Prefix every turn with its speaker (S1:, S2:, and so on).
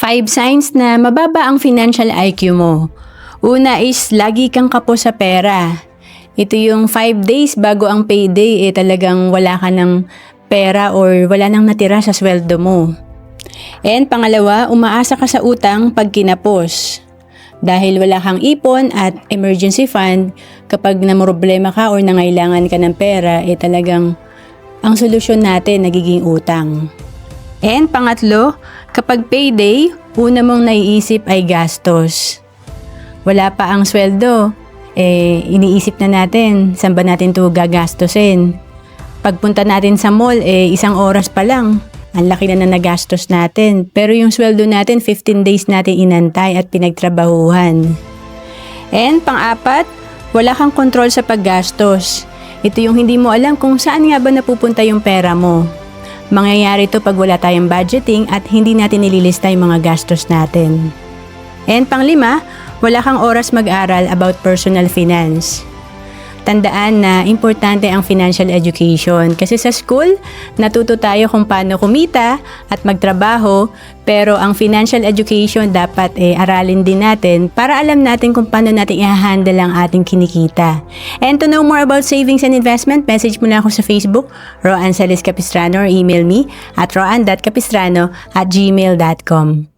S1: Five signs na mababa ang financial IQ mo. Una is lagi kang kapos sa pera. Ito yung 5 days bago ang payday talagang wala ka ng pera or wala nang natira sa sweldo mo. And pangalawa, umaasa ka sa utang pag kinapos. Dahil wala kang ipon at emergency fund, kapag namroblema ka or nangailangan ka ng pera, talagang ang solusyon natin nagiging utang. And pangatlo, kapag payday, una mong naiisip ay gastos. Wala pa ang sweldo, iniisip na natin, saan ba natin ito gagastosin? Pagpunta natin sa mall, isang oras pa lang, ang laki na nagastos natin. Pero yung sweldo natin, 15 days natin inantay at pinagtrabahuhan. And pang-apat, wala kang kontrol sa paggastos. Ito yung hindi mo alam kung saan nga ba napupunta yung pera mo. Mangyayari ito pag wala tayong budgeting at hindi natin nililista yung mga gastos natin. And pang-lima, wala kang oras mag-aral about personal finance. Tandaan na importante ang financial education kasi sa school, natuto tayo kung paano kumita at magtrabaho, pero ang financial education dapat aralin din natin para alam natin kung paano natin i-handle ang ating kinikita. And to know more about savings and investment, message mo na ako sa Facebook, Roan Salis Capistrano, or email me at roan.capistrano@gmail.com.